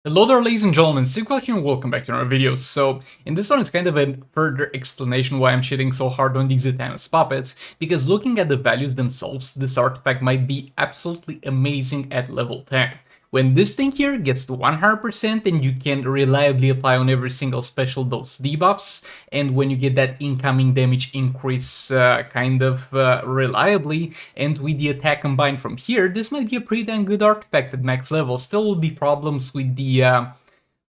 Hello there, ladies and gentlemen, Sigval here and welcome back to another video. So, in this one is kind of a further explanation why I'm shitting so hard on these Zatanna's puppets, because looking at the values themselves, this artifact might be absolutely amazing at level 10. When this thing here gets to 100% and you can reliably apply on every single special those debuffs, and when you get that incoming damage increase reliably, and with the attack combined from here, this might be a pretty damn good artifact at max level. Still will be problems with the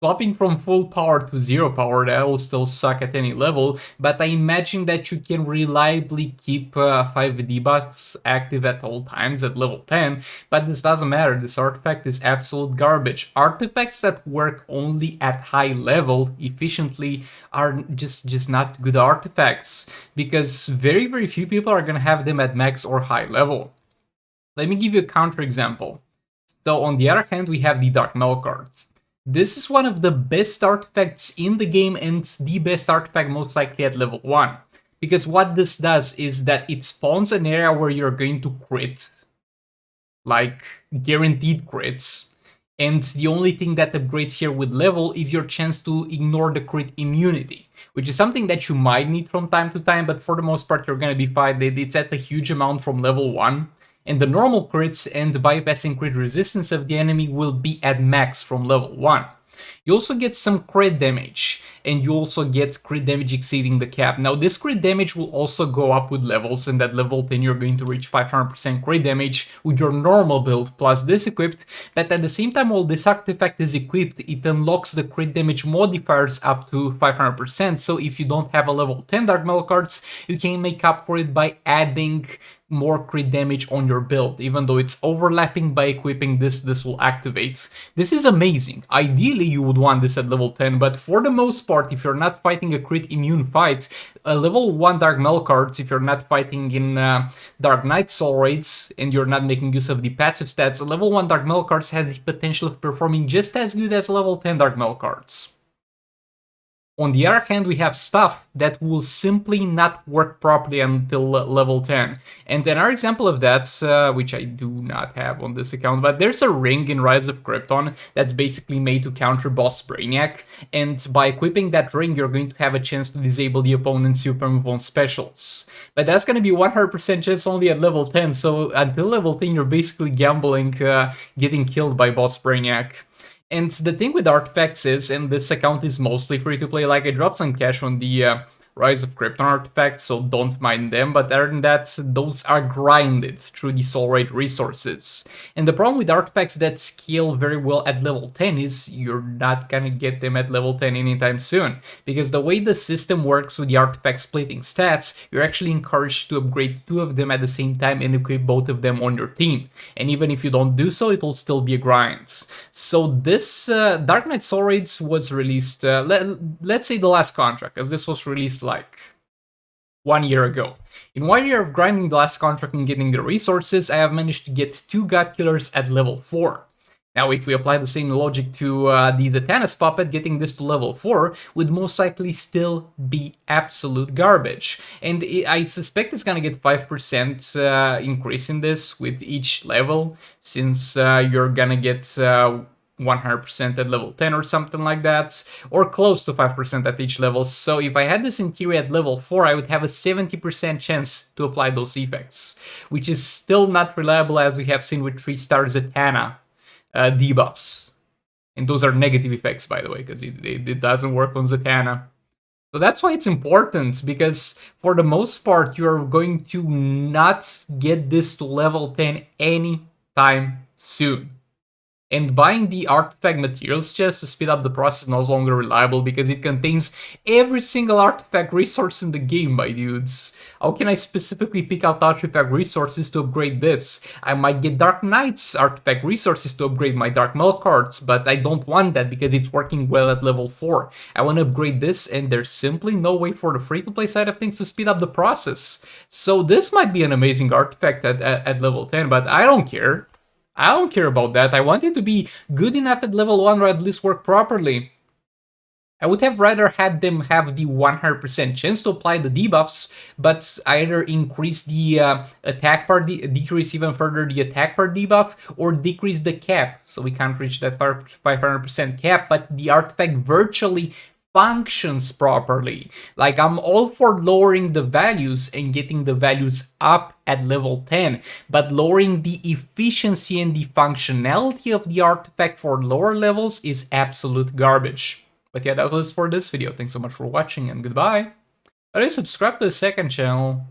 swapping from full power to zero power. That will still suck at any level, but I imagine that you can reliably keep 5 debuffs active at all times at level 10, but this doesn't matter. This artifact is absolute garbage. Artifacts that work only at high level efficiently are just not good artifacts, because very few people are gonna have them at max or high level. Let me give you a counter example. So on the other hand, we have the Dark Mel cards. This is one of the best artifacts in the game and the best artifact most likely at level 1. Because what this does is that it spawns an area where you're going to crit, like guaranteed crits, and the only thing that upgrades here with level is your chance to ignore the crit immunity, which is something that you might need from time to time, but for the most part you're gonna be fine. It's at a huge amount from level 1. And the normal crits and bypassing crit resistance of the enemy will be at max from level 1. You also get some crit damage, and you also get crit damage exceeding the cap. Now this crit damage will also go up with levels, and at level 10 you're going to reach 500% crit damage with your normal build plus this equipped, but at the same time while this artifact is equipped, it unlocks the crit damage modifiers up to 500%, so if you don't have a level 10 Dark Metal cards, you can make up for it by adding more crit damage on your build. Even though it's overlapping, by equipping this will activate. This is amazing. Ideally you would want this at level 10, but for the most part, if you're not fighting a crit immune fight, level 1 Dark Mel cards, if you're not fighting in Dark Knight Soul Raids and you're not making use of the passive stats, level 1 Dark Mel cards has the potential of performing just as good as level 10 Dark Mel cards. On the other hand, we have stuff that will simply not work properly until level 10. And another example of that, which I do not have on this account, but there's a ring in Rise of Krypton that's basically made to counter Boss Brainiac, and by equipping that ring, you're going to have a chance to disable the opponent's super move on specials. But that's going to be 100% chance only at level 10, so until level 10, you're basically gambling getting killed by Boss Brainiac. And the thing with artifacts is, and this account is mostly free to play, like I dropped some cash on the Rise of Krypton artifacts, so don't mind them, but other than that, those are grinded through the Soul Raid resources. And the problem with artifacts that scale very well at level 10 is you're not gonna get them at level 10 anytime soon, because the way the system works with the artifact splitting stats, you're actually encouraged to upgrade 2 of them at the same time and equip both of them on your team. And even if you don't do so, it will still be a grind. So this Dark Knight Soul Raids was released, let's say the last contract, as this was released like 1 year ago. In 1 year of grinding the last contract and getting the resources, I have managed to get 2 God Killers at level 4. Now, if we apply the same logic to the Zatanna's puppet, getting this to level 4 would most likely still be absolute garbage. And I suspect it's gonna get 5% increase in this with each level, since you're gonna get 100% at level 10 or something like that, or close to 5% at each level. So if I had this in theory at level 4, I would have a 70% chance to apply those effects, which is still not reliable, as we have seen with 3-star Zatanna debuffs. And those are negative effects, by the way, because it doesn't work on Zatanna. So that's why it's important, because for the most part, you're going to not get this to level 10 anytime soon. And buying the artifact materials chest to speed up the process is no longer reliable, because it contains every single artifact resource in the game, my dudes. How can I specifically pick out artifact resources to upgrade this? I might get Dark Knight's artifact resources to upgrade my Dark Mel cards, but I don't want that because it's working well at level 4. I want to upgrade this, and there's simply no way for the free-to-play side of things to speed up the process. So this might be an amazing artifact at level 10, but I don't care. I don't care about that. I want it to be good enough at level 1 or at least work properly. I would have rather had them have the 100% chance to apply the debuffs, but either increase the attack part, decrease even further the attack part debuff, or decrease the cap, so we can't reach that 500% cap, but the artifact virtually functions properly. Like, I'm all for lowering the values and getting the values up at level 10, but lowering the efficiency and the functionality of the artifact for lower levels is absolute garbage. But yeah, that was for this video. Thanks so much for watching, and goodbye. Alright, subscribe to the second channel.